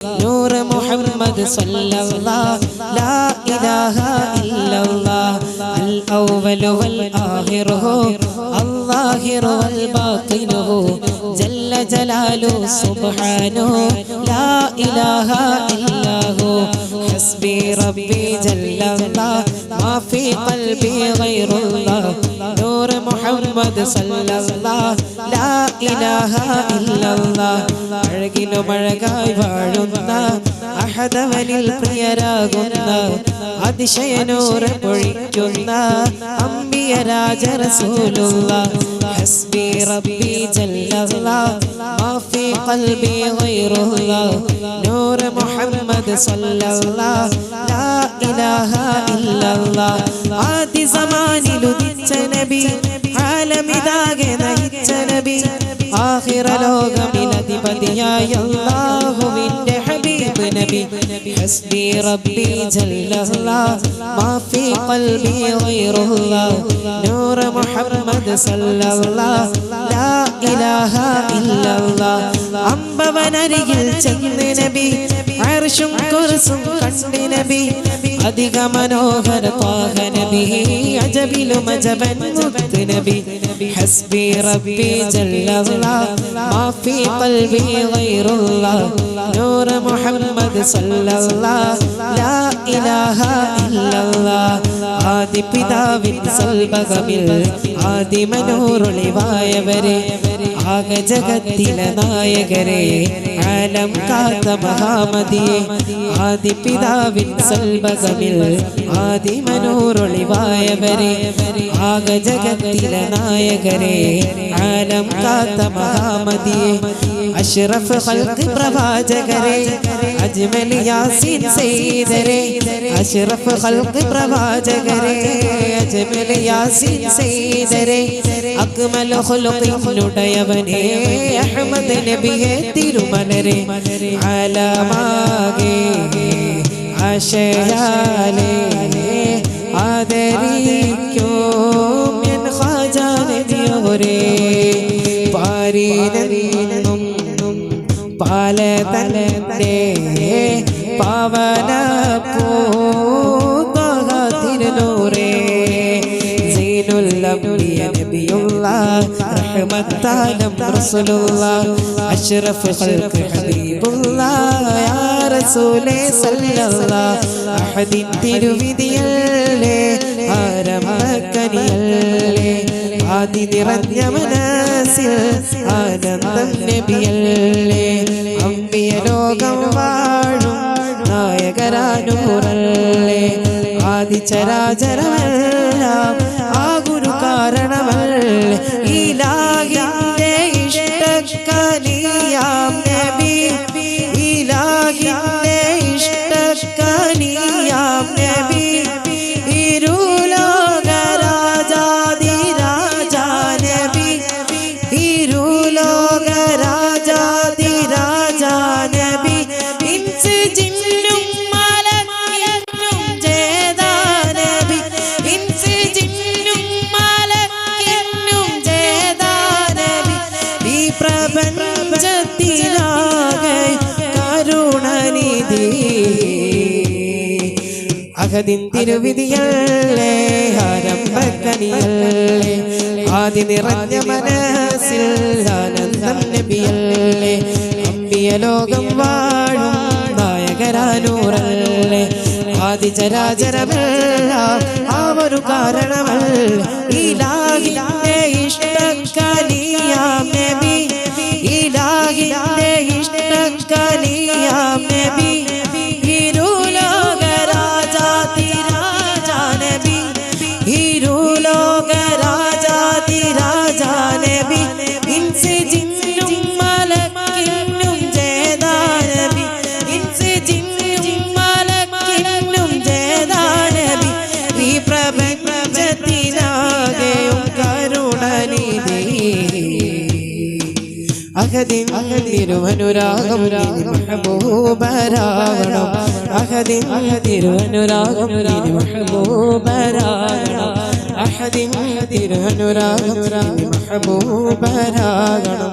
نور محمد صلى الله لا إله إلا الله الأول والآخر هو الظاهر والباطن هو جل جلاله سبحانه لا إله إلا هو حسبي ربي جل الله ما في قلبي غير الله نور محمد صلى الله لا إله إلا الله അഴകിലും അഴകായി വാഴുന്ന അഹദവനിൽ പ്രിയരാകുന്ന അതിശയനൂറ് പൊഴിക്കുന്ന അംബിയ രാജ റസൂലുള്ളാഹ് ഹസ്ബി റബ്ബി ജല്ലല്ലാഹ് മാ ഫീ ഖൽബി ഗൈറുല്ലാഹ് നൂർ മുഹമ്മദ് സല്ലല്ലാഹ് ലാ ഇലാഹ ഇല്ലല്ലാഹ് ആദി സമാനിൽ ഉദിച്ച നബി ആലമിതാകെ നയിച്ച നബി ആഖിറ ലോകമിലധിപതിയായ അല്ലാഹുവിന്റെ ഹബീബ് നബി ഹസ്ബി റബ്ബി ജല്ലല്ലാഹ് മാ ഫീ ഖൽബി ഗൈറുല്ലാഹ് നൂർ മുഹമ്മദ് സല്ലല്ലാഹ് ലാ ഇലാഹ ഇല്ലല്ലാഹ് അമ്പവനരികിൽ ചെന്ന് നബി അർശും കുർസും കണ്ട് നബി അധിക മനോഹര ത്വാഹ നബി അജബിലും അജബൻ മുത്ത് നബി ഹസ്ബി റബ്ബി ജല്ലല്ലാഹ് മാ ഫീ ഖൽബി ഗൈറുല്ലാഹ് നൂർ മുഹമ്മദ് സല്ലല്ലാഹ് ലാ ഇലാഹ ഇല്ലല്ലാഹ് ആദി പിതാവിൻ സൽബകമിൽ ആദി മനോരൊളിവായവരെ ആക ജഗത്തിലെ നായകരെ ആലം കാത്ത മഹാമതിയെ ആദി പിതാവിൻ സൽബകമിൽ ആദി മനോരൊളിവായവരെ ആക ജഗത്തിലെ നായകരെ ആലം കാത്ത മഹാമതിയെ അഷ്റഫ് ഖൽഖ് പ്രവാചകരെ അജ്മൽ യാസീൻ സയ്യിദരെ അഷ്റഫ് ഖൽഖ് പ്രവാചകരെ അജ്മൽ യാസീൻ സയ്യിദരെ അക്മൽ ഖുലുഖിനുടയവനെ അഹ്മദ് നബിയെ തിരുമലരെ ആലമാകെ ആശയാലേ ആദരിക്കോ എൻ ഖാജാ നബിയോരേ പാരീനെന്നും പാലതലത്തെ പാവന പൂതകത്തിരുന്നൂരേ സീനുൽ അംബിയ നബിയുള്ളാഹ് റഹ്മത്താലം റസൂലുള്ളാഹ് അഷ്റഫ് ഖൽഖ് ഹബീബുള്ളാഹ് യാ റസൂലേ സല്ലല്ലാഹ് അഹദിൻ തിരുവിധിയല്ലേ ആരംഭക്കനിയല്ലേ ആദി നിറഞ്ഞ മനസ്സിൽ ആനന്ദം നബിയല്ലേ അംബിയ ലോകം വാഴും നായകരാനൂറല്ലേ ആദി ചരാചരമെല്ലാം ആ ഗുരു കാരണമല്ലേ ഇലാഹിന്റെ ഇഷ്ടക്കനിയാം നബി ഇലാഹിന്റെ ഇഷ്ടക്കനിയാം നബി അഹദിൻ തിരുവിധിയല്ലേ ആരംഭക്കനിയല്ലേ ആദി നിറഞ്ഞ മനസ്സിൽ ആനന്ദം നബിയല്ലേ അംബിയ ലോകം വാഴും നായകരാനൂറല്ലേ ആദി ചരാചരമെല്ലാം ആ ഒരു കാരണമല്ലേ ഇലാഹിന്റെ ഇഷ്ടക്കനിയാം നബി ഇലാഹിന്റെ ഇഷ്ടക്കനിയാം നബി അഹദിൻ തിരുവനുരാഗം മെഹബൂബരാകണം അഹദിൻ തിരുവനുരാഗം മെഹബൂബരാകണം അഹദിൻ തിരുവനുരാഗം മെഹബൂബരാകണം